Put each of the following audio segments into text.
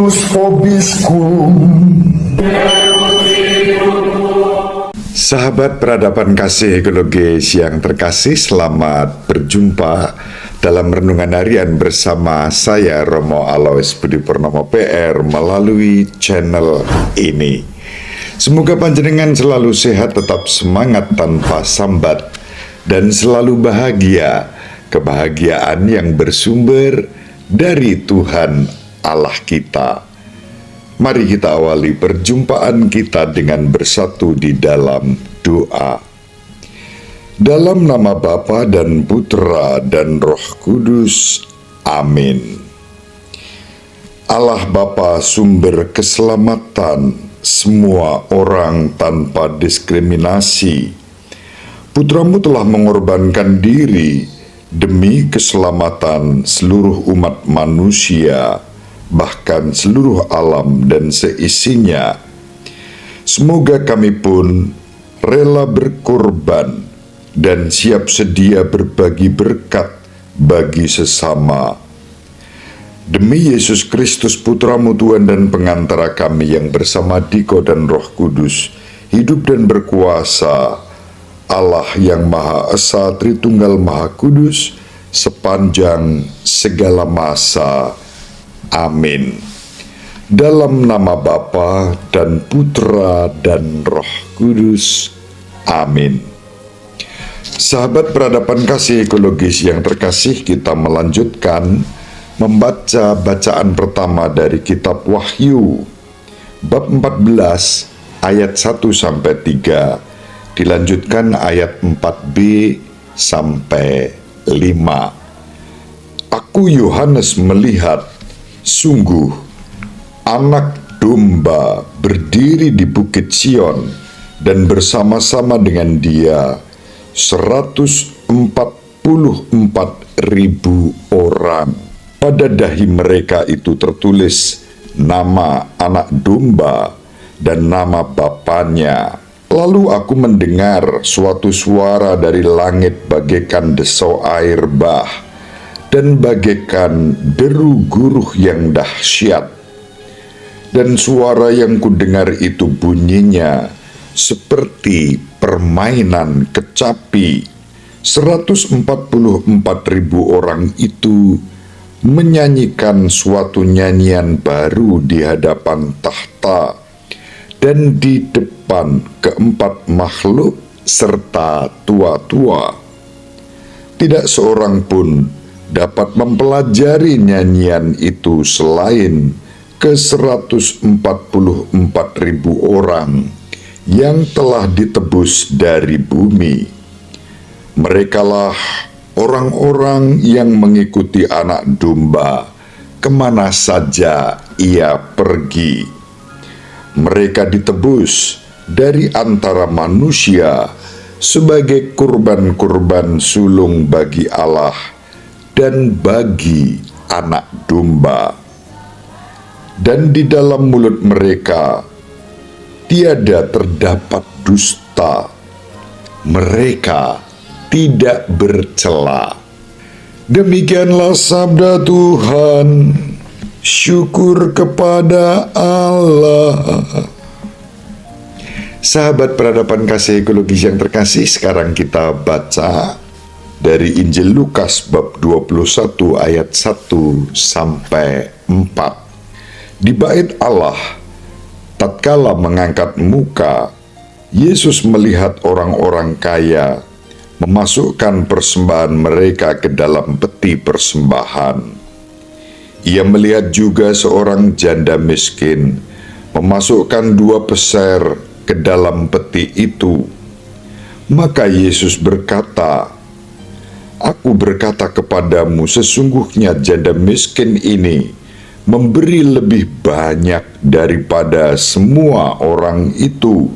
Dominus vobiscum. Sahabat peradaban kasih ekologis yang terkasih, selamat berjumpa dalam renungan harian bersama saya Romo Alois Budi Purnomo PR melalui channel ini. Semoga panjenengan selalu sehat, tetap semangat tanpa sambat, dan selalu bahagia, kebahagiaan yang bersumber dari Tuhan Allah kita. Mari kita awali perjumpaan kita dengan bersatu di dalam doa. Dalam nama Bapa dan Putra dan Roh Kudus. Amin. Allah Bapa, sumber keselamatan semua orang tanpa diskriminasi, Putramu telah mengorbankan diri demi keselamatan seluruh umat manusia, bahkan seluruh alam dan seisinya. Semoga kami pun rela berkorban dan siap sedia berbagi berkat bagi sesama. Demi Yesus Kristus, Putramu Tuhan dan pengantara kami, yang bersama Diko dan Roh Kudus hidup dan berkuasa, Allah yang Maha Esa, Tritunggal Maha Kudus, sepanjang segala masa. Amin. Dalam nama Bapa dan Putra dan Roh Kudus. Amin. Sahabat peradaban kasih ekologis yang terkasih, kita melanjutkan membaca bacaan pertama dari kitab Wahyu bab 14 ayat 1-3, dilanjutkan ayat 4b sampai 5. Aku Yohanes melihat, sungguh anak domba berdiri di bukit Sion, dan bersama-sama dengan dia 144.000 orang. Pada dahi mereka itu tertulis nama anak domba dan nama bapanya. Lalu aku mendengar suatu suara dari langit bagaikan desau air bah dan bagaikan deru guruh yang dahsyat. Dan suara yang kudengar itu bunyinya seperti permainan kecapi. 144.000 orang itu menyanyikan suatu nyanyian baru di hadapan tahta dan di depan keempat makhluk serta tua-tua. Tidak seorang pun dapat mempelajari nyanyian itu selain ke 144.000 orang yang telah ditebus dari bumi. Merekalah orang-orang yang mengikuti anak domba kemana saja ia pergi. Mereka ditebus dari antara manusia sebagai kurban-kurban sulung bagi Allah dan bagi anak domba. Dan di dalam mulut mereka tiada terdapat dusta. Mereka tidak bercela. Demikianlah sabda Tuhan. Syukur kepada Allah. Sahabat peradaban kasih ekologis yang terkasih, sekarang kita baca dari Injil Lukas bab 21 ayat 1-4. Di bait Allah, tatkala mengangkat muka, Yesus melihat orang-orang kaya memasukkan persembahan mereka ke dalam peti persembahan. Ia melihat juga seorang janda miskin memasukkan 2 peser ke dalam peti itu. Maka Yesus berkata, Aku berkata kepadamu, sesungguhnya janda miskin ini memberi lebih banyak daripada semua orang itu.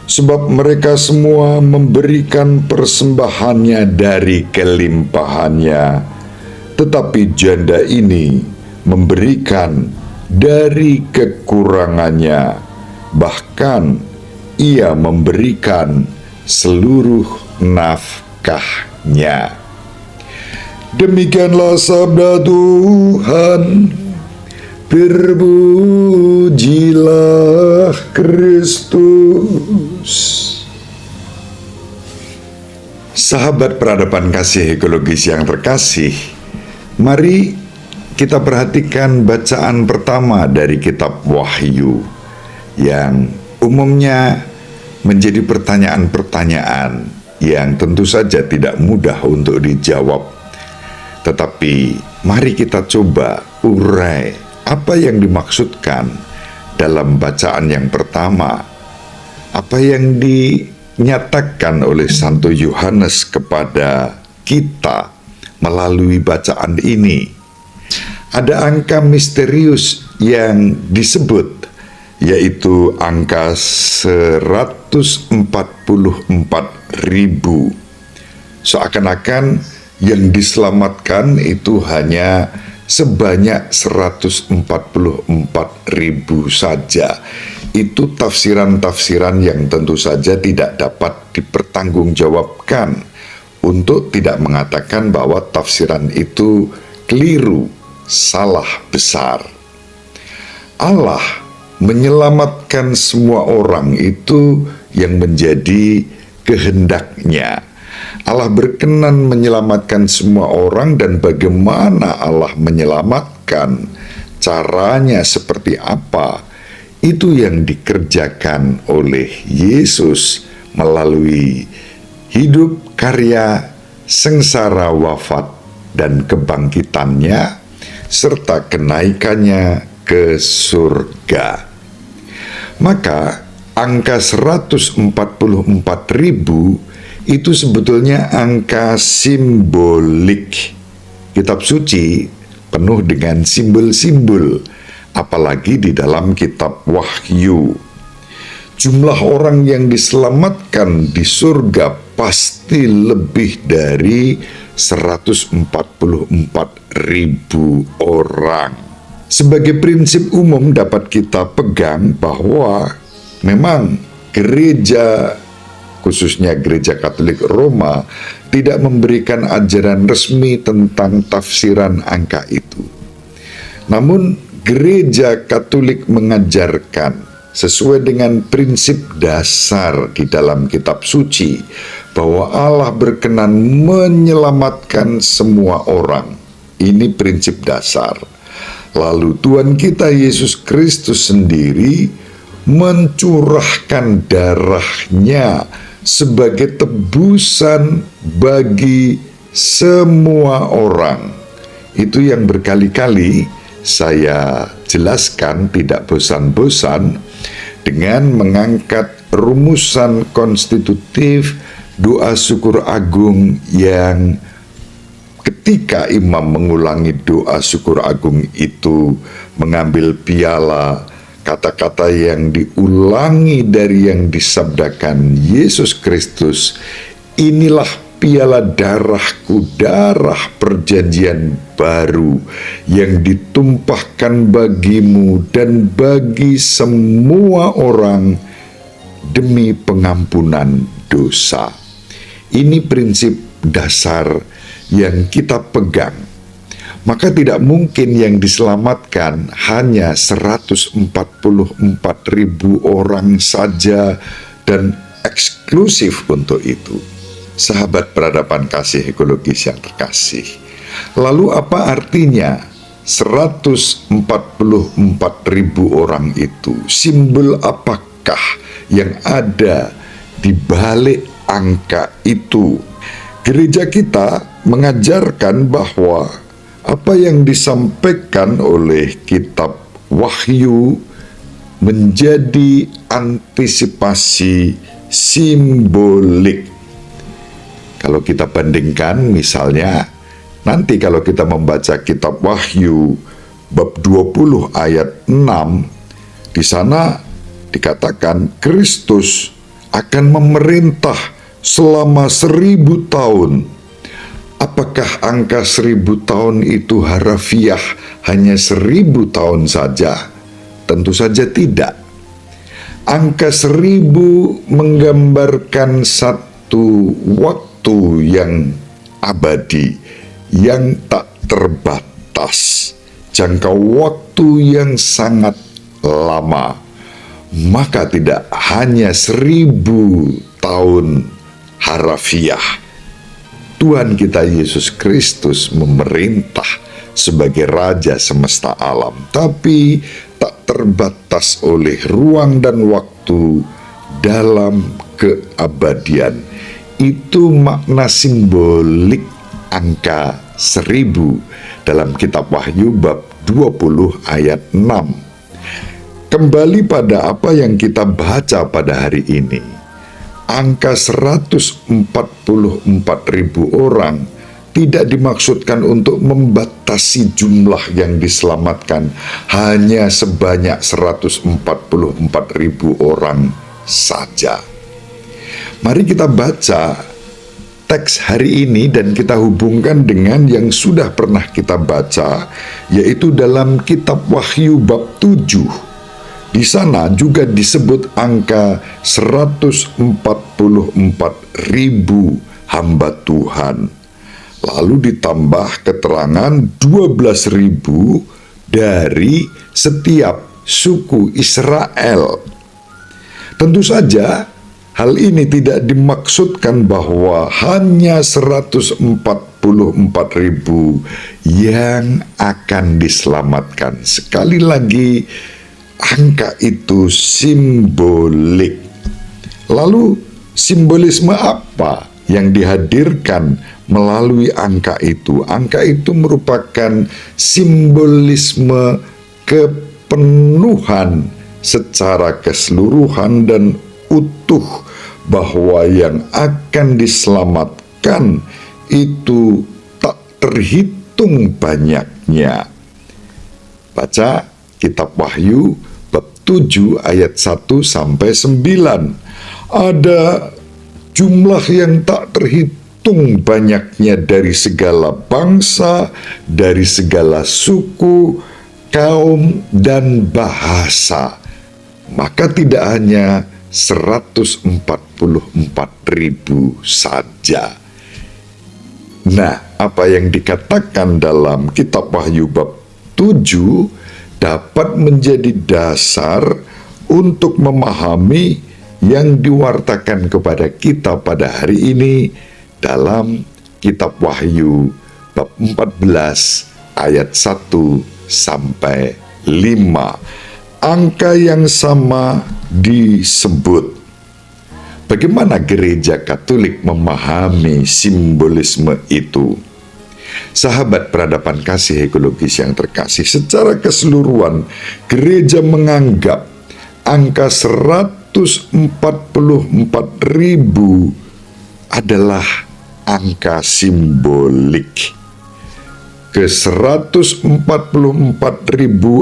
Sebab mereka semua memberikan persembahannya dari kelimpahannya, tetapi janda ini memberikan dari kekurangannya, bahkan ia memberikan seluruh Terpujilah Kristus. Sahabat peradaban kasih ekologis yang terkasih, mari kita perhatikan bacaan pertama dari kitab Wahyu yang umumnya menjadi pertanyaan-pertanyaan yang tentu saja tidak mudah untuk dijawab. Tetapi mari kita coba urai apa yang dimaksudkan dalam bacaan yang pertama, apa yang dinyatakan oleh Santo Yohanes kepada kita melalui bacaan ini. Ada angka misterius yang disebut, yaitu angka 144.000. Seakan-akan yang diselamatkan itu hanya sebanyak 144.000 saja. Itu tafsiran-tafsiran yang tentu saja tidak dapat dipertanggungjawabkan, untuk tidak mengatakan bahwa tafsiran itu keliru, salah besar. Allah menyelamatkan semua orang, itu yang menjadi kehendaknya. Allah berkenan menyelamatkan semua orang, dan bagaimana Allah menyelamatkan, caranya seperti apa, itu yang dikerjakan oleh Yesus melalui hidup, karya, sengsara, wafat, dan kebangkitannya, serta kenaikannya ke surga. Maka angka 144.000 itu sebetulnya angka simbolik. Kitab suci penuh dengan simbol-simbol, apalagi di dalam kitab Wahyu. Jumlah orang yang diselamatkan di surga pasti lebih dari 144.000 orang. Sebagai prinsip umum dapat kita pegang bahwa memang gereja, khususnya gereja Katolik Roma, tidak memberikan ajaran resmi tentang tafsiran angka itu. Namun gereja Katolik mengajarkan sesuai dengan prinsip dasar di dalam kitab suci bahwa Allah berkenan menyelamatkan semua orang. Ini prinsip dasar. Lalu Tuhan kita Yesus Kristus sendiri mencurahkan darahnya sebagai tebusan bagi semua orang. Itu yang berkali-kali saya jelaskan tidak bosan-bosan dengan mengangkat rumusan konstitutif doa syukur agung, yang ketika imam mengulangi doa syukur agung itu mengambil piala, kata-kata yang diulangi dari yang disabdakan Yesus Kristus, inilah piala darahku, darah perjanjian baru yang ditumpahkan bagimu dan bagi semua orang demi pengampunan dosa. Ini prinsip dasar yang kita pegang. Maka tidak mungkin yang diselamatkan hanya 144.000 orang saja dan eksklusif untuk itu. Sahabat peradaban kasih ekologis yang terkasih, lalu apa artinya 144.000 orang itu? Simbol apakah yang ada di balik angka itu? Gereja kita mengajarkan bahwa apa yang disampaikan oleh kitab Wahyu menjadi antisipasi simbolik. Kalau kita bandingkan, misalnya nanti kalau kita membaca kitab Wahyu bab 20 ayat 6, di sana dikatakan Kristus akan memerintah selama 1000 tahun. Apakah angka 1000 tahun itu harafiah hanya 1000 tahun saja? Tentu saja tidak. Angka 1000 menggambarkan satu waktu yang abadi, yang tak terbatas. jangka waktu yang sangat lama. Maka tidak hanya 1000 tahun harafiah Tuhan kita Yesus Kristus memerintah sebagai Raja semesta alam, tapi tak terbatas oleh ruang dan waktu dalam keabadian. Itu makna simbolik angka 1000 dalam kitab Wahyu bab 20 ayat 6. Kembali pada apa yang kita baca pada hari ini. Angka 144.000 orang tidak dimaksudkan untuk membatasi jumlah yang diselamatkan hanya sebanyak 144.000 orang saja. Mari kita baca teks hari ini dan kita hubungkan dengan yang sudah pernah kita baca, yaitu dalam kitab Wahyu bab 7. Di sana juga disebut angka 144.000 hamba Tuhan. Lalu ditambah keterangan 12.000 dari setiap suku Israel. Tentu saja hal ini tidak dimaksudkan bahwa hanya 144.000 yang akan diselamatkan. Sekali lagi, angka itu simbolik. Lalu simbolisme apa yang dihadirkan melalui angka itu? Angka itu merupakan simbolisme kepenuhan secara keseluruhan dan utuh, bahwa yang akan diselamatkan itu tak terhitung banyaknya. Baca kitab Wahyu bab 7 ayat 1 sampai 9. Ada jumlah yang tak terhitung banyaknya dari segala bangsa, dari segala suku, kaum, dan bahasa. Maka tidak hanya 144.000 saja. Nah, apa yang dikatakan dalam kitab Wahyu bab 7 dapat menjadi dasar untuk memahami yang diwartakan kepada kita pada hari ini dalam kitab Wahyu bab 14 ayat 1 sampai 5. Angka yang sama disebut. Bagaimana gereja Katolik memahami simbolisme itu? Sahabat peradaban kasih ekologis yang terkasih, secara keseluruhan gereja menganggap angka 144.000 adalah angka simbolik. Ke 144.000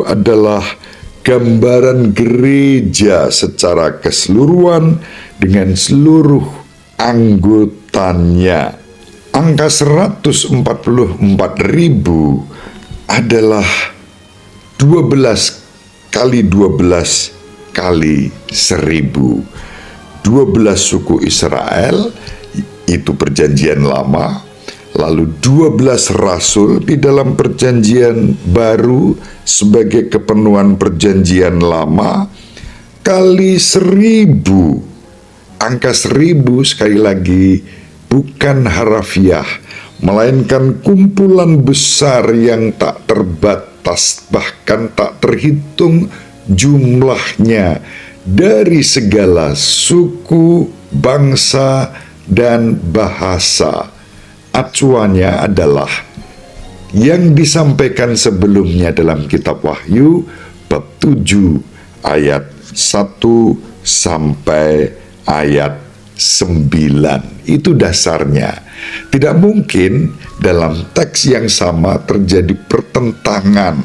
adalah gambaran gereja secara keseluruhan dengan seluruh anggotanya. Angka 144.000 adalah 12 kali 12 kali 1000. 12 suku Israel, itu perjanjian lama, lalu 12 rasul di dalam perjanjian baru sebagai kepenuhan perjanjian lama, kali 1000. Angka 1000 sekali lagi bukan harafiah, melainkan kumpulan besar yang tak terbatas, bahkan tak terhitung jumlahnya, dari segala suku, bangsa, dan bahasa. Acuannya adalah yang disampaikan sebelumnya dalam kitab Wahyu bab 7 ayat 1 sampai ayat 9. Itu dasarnya. Tidak mungkin dalam teks yang sama terjadi pertentangan.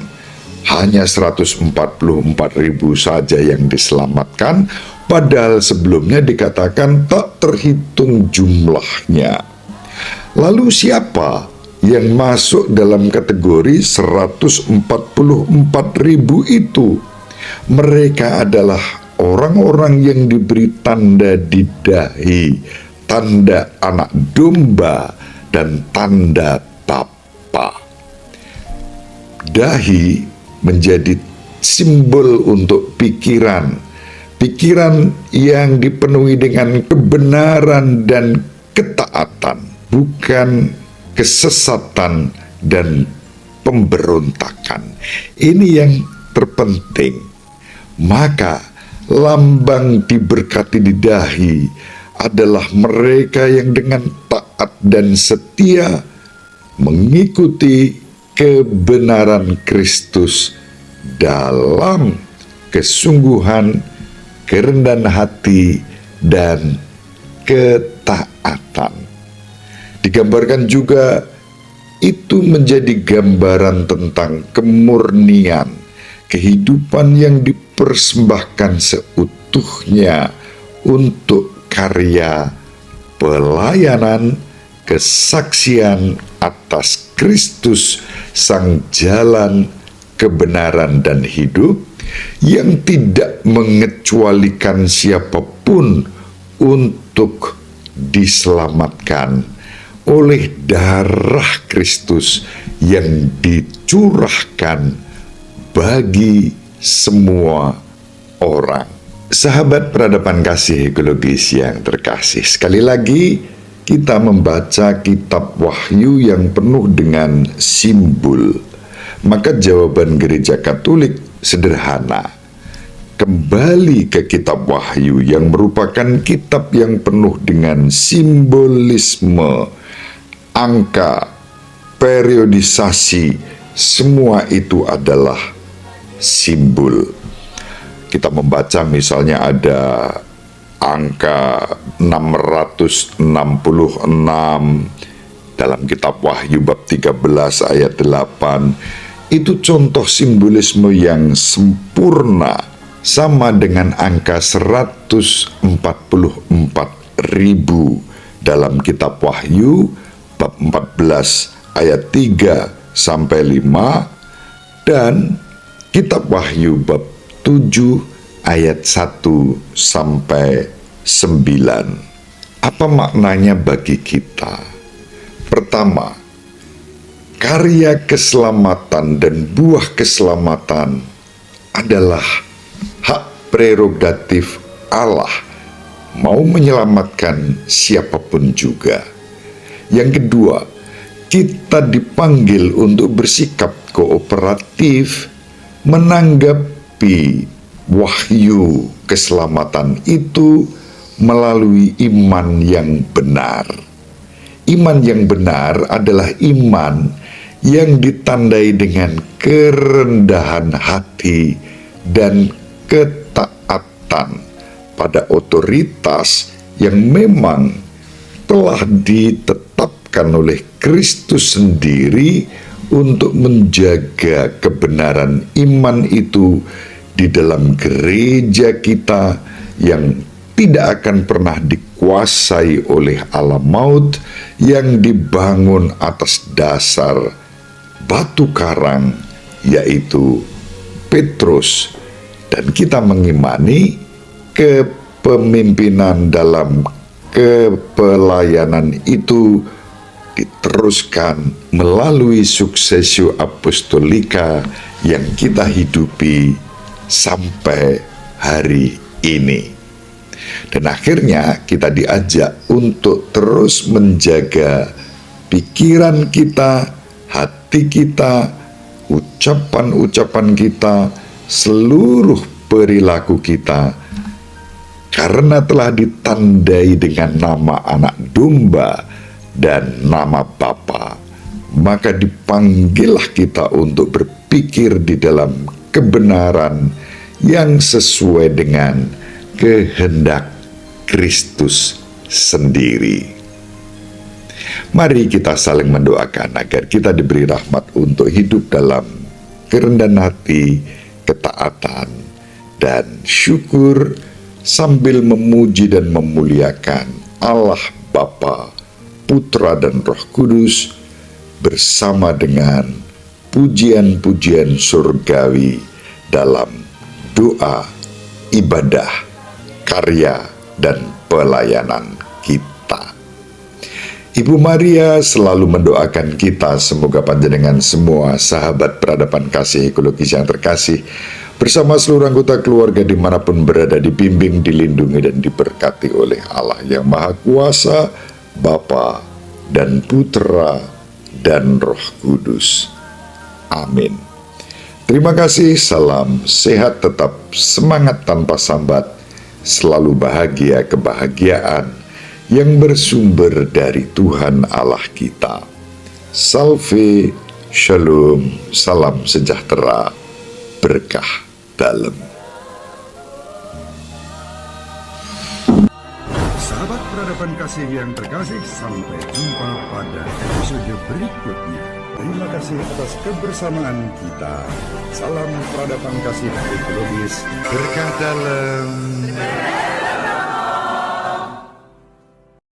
Hanya 144.000 saja yang diselamatkan, padahal sebelumnya dikatakan tak terhitung jumlahnya. Lalu siapa yang masuk dalam kategori 144.000 itu? Mereka adalah orang-orang yang diberi tanda di dahi, tanda anak domba, dan tanda Bapa. Dahi menjadi simbol untuk pikiran yang dipenuhi dengan kebenaran dan ketaatan, bukan kesesatan dan pemberontakan. Ini yang terpenting. Maka lambang diberkati di dahi adalah mereka yang dengan taat dan setia mengikuti kebenaran Kristus dalam kesungguhan, kerendahan hati, dan ketaatan. Digambarkan juga itu menjadi gambaran tentang kemurnian, kehidupan yang dipersembahkan seutuhnya untuk karya pelayanan, kesaksian atas Kristus, sang jalan, kebenaran, dan hidup, yang tidak mengecualikan siapapun untuk diselamatkan oleh darah Kristus yang dicurahkan bagi semua orang. Sahabat peradaban kasih ekologis yang terkasih, sekali lagi kita membaca kitab Wahyu yang penuh dengan simbol. Maka jawaban gereja Katolik sederhana. Kembali ke kitab Wahyu yang merupakan kitab yang penuh dengan simbolisme, angka, periodisasi, semua itu adalah simbol. Kita membaca misalnya ada angka 666 dalam kitab Wahyu bab 13 ayat 8. Itu contoh simbolisme yang sempurna, sama dengan angka 144.000 dalam kitab Wahyu bab 14 ayat 3 sampai 5 dan kitab Wahyu bab 7 ayat 1 sampai 9. Apa maknanya bagi kita? Pertama, karya keselamatan dan buah keselamatan adalah hak prerogatif Allah, mau menyelamatkan siapapun juga. Yang kedua, kita dipanggil untuk bersikap kooperatif menanggapi wahyu keselamatan itu melalui iman yang benar. Iman yang benar adalah iman yang ditandai dengan kerendahan hati dan ketaatan pada otoritas yang memang telah ditetapkan oleh Kristus sendiri untuk menjaga kebenaran iman itu di dalam gereja kita yang tidak akan pernah dikuasai oleh alam maut yang dibangun atas dasar batu karang, yaitu Petrus. Dan kita mengimani kepemimpinan dalam kepelayanan itu diteruskan melalui suksesio apostolika yang kita hidupi sampai hari ini. Dan akhirnya kita diajak untuk terus menjaga pikiran kita, hati kita, ucapan-ucapan kita, seluruh perilaku kita, karena telah ditandai dengan nama anak domba dan nama Bapa, maka dipanggillah kita untuk berpikir di dalam kebenaran yang sesuai dengan kehendak Kristus sendiri. Mari kita saling mendoakan agar kita diberi rahmat untuk hidup dalam kerendahan hati, ketaatan, dan syukur sambil memuji dan memuliakan Allah Bapa, Putra, dan Roh Kudus bersama dengan pujian-pujian surgawi dalam doa, ibadah, karya, dan pelayanan kita. Ibu Maria selalu mendoakan kita semoga panjenengan semua sahabat peradaban kasih ekologis yang terkasih bersama seluruh anggota keluarga dimanapun berada dibimbing, dilindungi dan diberkati oleh Allah yang Maha Kuasa, Bapa dan Putra dan Roh Kudus. Amin. Terima kasih, salam sehat, tetap semangat tanpa sambat, selalu bahagia kebahagiaan yang bersumber dari Tuhan Allah kita. Salve, shalom, salam sejahtera, berkah dalam. Sahabat peradaban kasih yang terkasih, sampai jumpa pada episode berikutnya. Terima kasih atas kebersamaan kita. Salam peradaban kasih ekologis, berkah dalam.